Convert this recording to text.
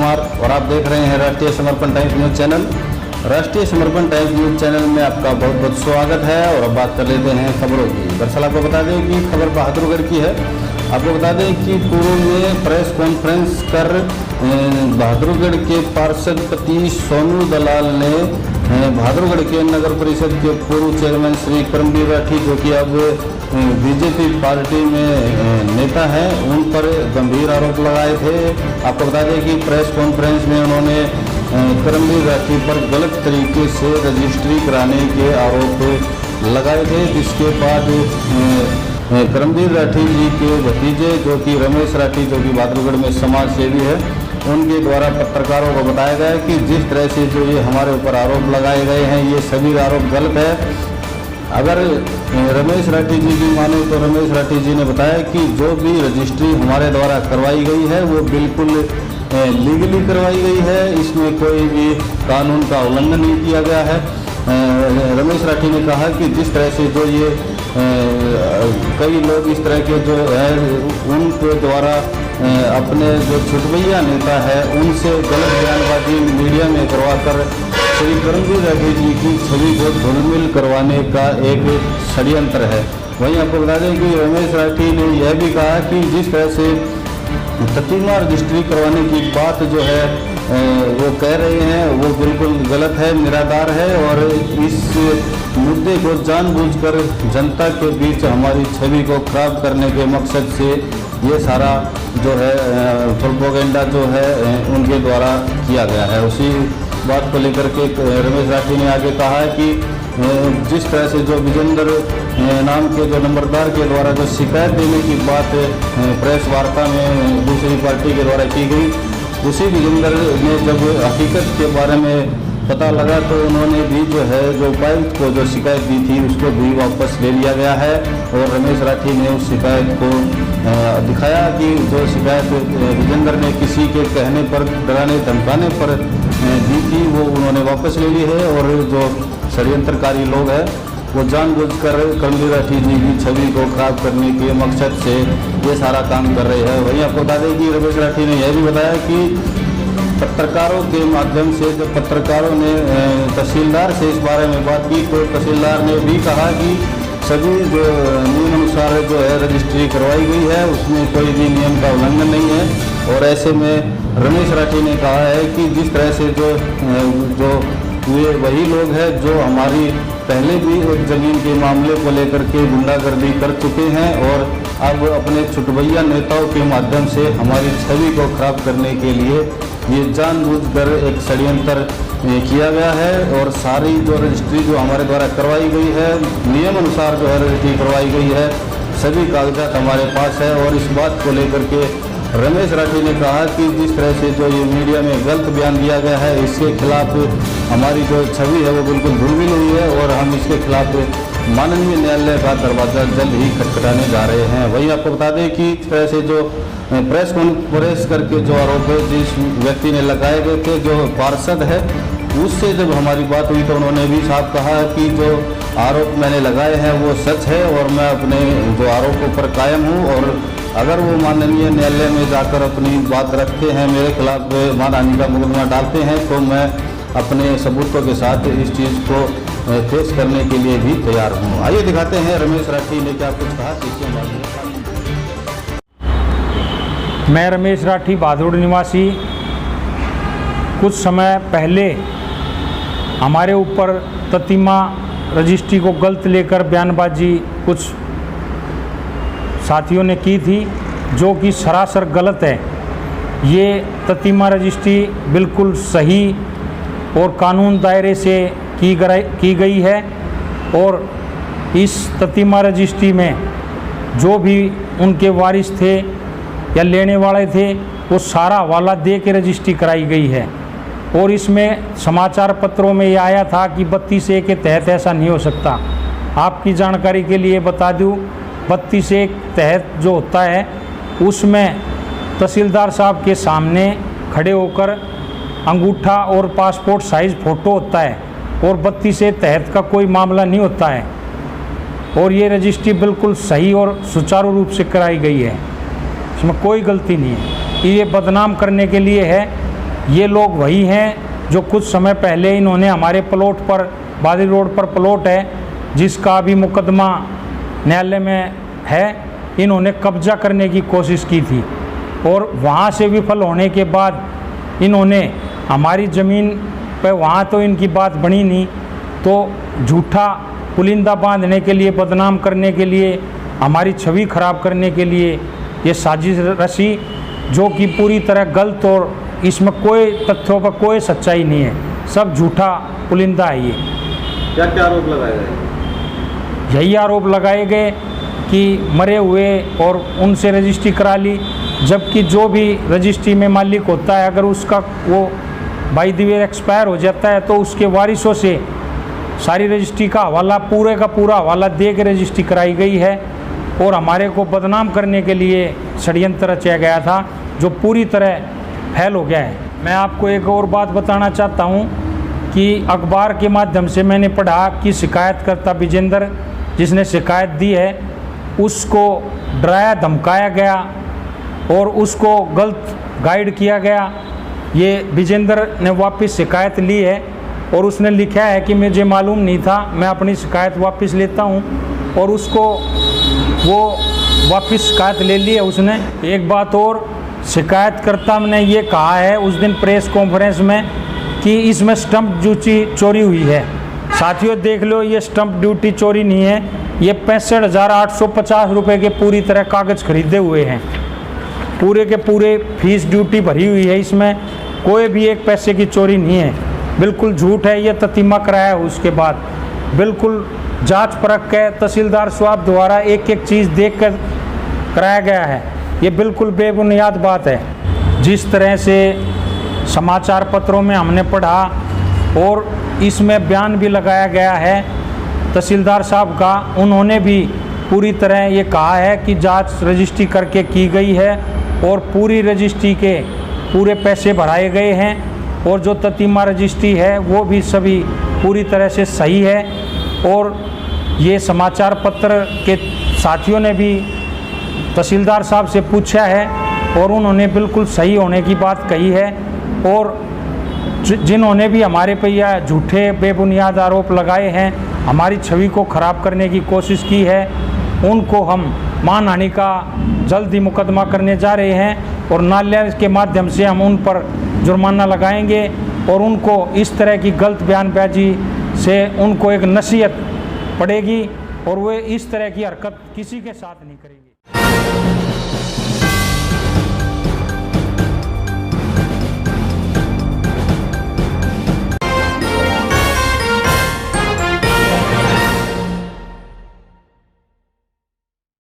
कुमार और आप देख रहे हैं राष्ट्रीय समर्पण टाइम्स न्यूज़ चैनल। राष्ट्रीय समर्पण टाइम्स न्यूज़ चैनल में आपका बहुत बहुत स्वागत है। और अब बात कर लेते हैं खबरों की। दरअसल आपको बता दें कि खबर बहादुरगढ़ की है। आपको बता दें कि पूर्व में प्रेस कॉन्फ्रेंस कर बहादुरगढ़ के पार्षद पति सोनू दलाल ने बहादुरगढ़ के नगर परिषद के पूर्व चेयरमैन श्री करमवीर राठी, जो कि अब बीजेपी पार्टी में नेता हैं, उन पर गंभीर आरोप लगाए थे। आपको बता दें कि प्रेस कॉन्फ्रेंस में उन्होंने करमवीर राठी पर गलत तरीके से रजिस्ट्री कराने के आरोप लगाए थे, जिसके बाद करमवीर राठी जी के भतीजे जो कि रमेश राठी, जो कि बहादुरगढ़ में समाज सेवी है, उनके द्वारा पत्रकारों को बताया गया कि जिस तरह से जो ये हमारे ऊपर आरोप लगाए गए हैं, ये सभी आरोप गलत है। अगर रमेश राठी जी की माने तो रमेश राठी जी ने बताया कि जो भी रजिस्ट्री हमारे द्वारा करवाई गई है वो बिल्कुल लीगली करवाई गई है, इसमें कोई भी कानून का उल्लंघन नहीं किया गया है। रमेश राठी ने कहा कि जिस तरह से जो ये कई लोग इस तरह के जो है उनके द्वारा अपने जो छुटभैया नेता है उनसे गलत बयानबाजी मीडिया में करवाकर श्री करमवीर राठी जी की छवि को धूलमिल करवाने का एक षड्यंत्र है। वहीं आपको बता दें कि रमेश राठी ने यह भी कहा कि जिस तरह से प्रतिमा रजिस्ट्री करवाने की बात जो है वो कह रहे हैं वो बिल्कुल गलत है, निराधार है, और इस मुद्दे को जानबूझकर जनता के बीच हमारी छवि को खराब करने के मकसद से ये सारा जो है प्रोपेगेंडा जो है उनके द्वारा किया गया है। उसी बात को लेकर के रमेश राठी ने आगे कहा है कि जिस तरह से जो विजेंद्र नाम के जो नंबरदार के द्वारा जो शिकायत देने की बात प्रेस वार्ता में दूसरी पार्टी के द्वारा की गई, उसी विजेंद्र ने जब हकीकत के बारे में पता लगा तो उन्होंने भी जो है जो उपायुक्त को जो शिकायत दी थी उसको भी वापस ले लिया गया है। और रमेश राठी ने उस शिकायत को दिखाया कि जो शिकायत विजेंद्र ने किसी के कहने पर, डराने धमकाने पर दी थी, वो उन्होंने वापस ले ली है। और जो षड्यंत्रकारी लोग हैं वो जानबूझकर करमवीर राठी जी की छवि को खराब करने के मकसद से ये सारा काम कर रहे हैं। वहीं आपको बता दें कि रमेश राठी ने यह भी बताया कि पत्रकारों के माध्यम से जब पत्रकारों ने तहसीलदार से इस बारे में बात की तो तहसीलदार ने भी कहा कि सभी जो नियम अनुसार जो है रजिस्ट्री करवाई गई है उसमें कोई भी नियम का उल्लंघन नहीं है। और ऐसे में रमेश राठी ने कहा है कि जिस तरह से जो ये वही लोग हैं जो हमारी पहले भी एक ज़मीन के मामले को लेकर के गुंडागर्दी कर चुके हैं और अब अपने छुटभैया नेताओं के माध्यम से हमारी छवि को खराब करने के लिए ये जानबूझकर एक षड्यंत्र किया गया है। और सारी जो रजिस्ट्री जो हमारे द्वारा करवाई गई है, नियम अनुसार जो है रजिस्ट्री करवाई गई है, सभी कागजात हमारे पास है। और इस बात को लेकर के रमेश राठी ने कहा कि जिस तरह से जो ये मीडिया में गलत बयान दिया गया है, इसके खिलाफ हमारी जो छवि है वो बिल्कुल धूमिल हुई है और हम इसके खिलाफ माननीय न्यायालय का दरवाज़ा जल्द ही खटखटाने जा रहे हैं। वहीं आपको बता दें कि इस तरह से जो प्रेस कॉन्फ्रेंस करके जो आरोप है जिस व्यक्ति ने लगाए गए थे, जो पार्षद है, उससे जब हमारी बात हुई तो उन्होंने भी साफ कहा कि जो आरोप मैंने लगाए हैं वो सच है और मैं अपने जो आरोपों पर कायम हूँ। और अगर वो माननीय न्यायालय में जाकर अपनी बात रखते हैं, मेरे खिलाफ मानहानि का मुकदमा डालते हैं, तो मैं अपने सबूतों के साथ इस चीज़ को फेस करने के लिए भी तैयार हूँ। आइए दिखाते हैं रमेश राठी ने क्या कुछ कहा। मैं रमेश राठी, बहादुरगढ़ निवासी। कुछ समय पहले हमारे ऊपर प्रतिमा रजिस्ट्री को गलत लेकर बयानबाजी कुछ साथियों ने की थी, जो कि सरासर गलत है। ये प्रतिमा रजिस्ट्री बिल्कुल सही और कानून दायरे से की गई है। और इस प्रतिमा रजिस्ट्री में जो भी उनके वारिस थे या लेने वाले थे वो सारा हवाला दे के रजिस्ट्री कराई गई है। और इसमें समाचार पत्रों में ये आया था कि 32A के तहत ऐसा नहीं हो सकता। आपकी जानकारी के लिए बता दूं, 32A के तहत जो होता है उसमें तहसीलदार साहब के सामने खड़े होकर अंगूठा और पासपोर्ट साइज़ फ़ोटो होता है और 32A तहत का कोई मामला नहीं होता है। और ये रजिस्ट्री बिल्कुल सही और सुचारू रूप से कराई गई है, इसमें कोई गलती नहीं है। ये बदनाम करने के लिए है ये लोग वही हैं जो कुछ समय पहले इन्होंने हमारे प्लॉट पर, बादरी रोड पर प्लॉट है जिसका भी मुकदमा न्यायालय में है, इन्होंने कब्जा करने की कोशिश की थी और वहाँ से विफल होने के बाद इन्होंने हमारी ज़मीन पर, वहाँ तो इनकी बात बनी नहीं, तो झूठा पुलिंदा बांधने के लिए, बदनाम करने के लिए, हमारी छवि खराब करने के लिए ये साजिश रची, जो कि पूरी तरह गलत और इसमें कोई तथ्यों पर कोई सच्चाई नहीं है, सब झूठा पुलिंदा है ये। क्या क्या आरोप लगाए गए? यही आरोप लगाए गए कि मरे हुए और उनसे रजिस्ट्री करा ली, जबकि जो भी रजिस्ट्री में मालिक होता है अगर उसका वो बाई द वे एक्सपायर हो जाता है तो उसके वारिसों से सारी रजिस्ट्री का हवाला, पूरे का पूरा हवाला दे के रजिस्ट्री कराई गई है और हमारे को बदनाम करने के लिए षड्यंत्र रचाया गया था जो पूरी तरह फैल हो गया है। मैं आपको एक और बात बताना चाहता हूँ कि अखबार के माध्यम से मैंने पढ़ा कि शिकायतकर्ता विजेंद्र जिसने शिकायत दी है उसको डराया धमकाया गया और उसको गलत गाइड किया गया। ये विजेंद्र ने वापस शिकायत ली है और उसने लिखा है कि मुझे मालूम नहीं था, मैं अपनी शिकायत वापस लेता हूँ, और उसको वो वापस शिकायत ले ली है उसने। एक बात और, शिकायतकर्ता ने ये कहा है उस दिन प्रेस कॉन्फ्रेंस में कि इसमें स्टंप ड्यूटी चोरी हुई है। साथियों देख लो, ये स्टंप ड्यूटी चोरी नहीं है, ये 65,850 रुपये के पूरी तरह कागज़ खरीदे हुए हैं, पूरे के पूरे फीस ड्यूटी भरी हुई है, इसमें कोई भी एक पैसे की चोरी नहीं है, बिल्कुल झूठ है। ये ततीमा कराया उसके बाद बिल्कुल जांच परख के तहसीलदार साहब द्वारा एक एक चीज़ देख कर कराया गया है, ये बिल्कुल बेबुनियाद बात है। जिस तरह से समाचार पत्रों में हमने पढ़ा और इसमें बयान भी लगाया गया है तहसीलदार साहब का, उन्होंने भी पूरी तरह ये कहा है कि जांच रजिस्ट्री करके की गई है और पूरी रजिस्ट्री के पूरे पैसे भराए गए हैं और जो ततीमा रजिस्ट्री है वो भी सभी पूरी तरह से सही है। और ये समाचार पत्र के साथियों ने भी तहसीलदार साहब से पूछा है और उन्होंने बिल्कुल सही होने की बात कही है। और जिन्होंने भी हमारे पे यह झूठे बेबुनियाद आरोप लगाए हैं, हमारी छवि को ख़राब करने की कोशिश की है, उनको हम मानहानि का जल्द ही मुकदमा करने जा रहे हैं और न्यायालय के माध्यम से हम उन पर जुर्माना लगाएंगे और उनको इस तरह की गलत बयानबाजी से उनको एक नसीहत पड़ेगी और वे इस तरह की हरकत किसी के साथ नहीं करेंगे।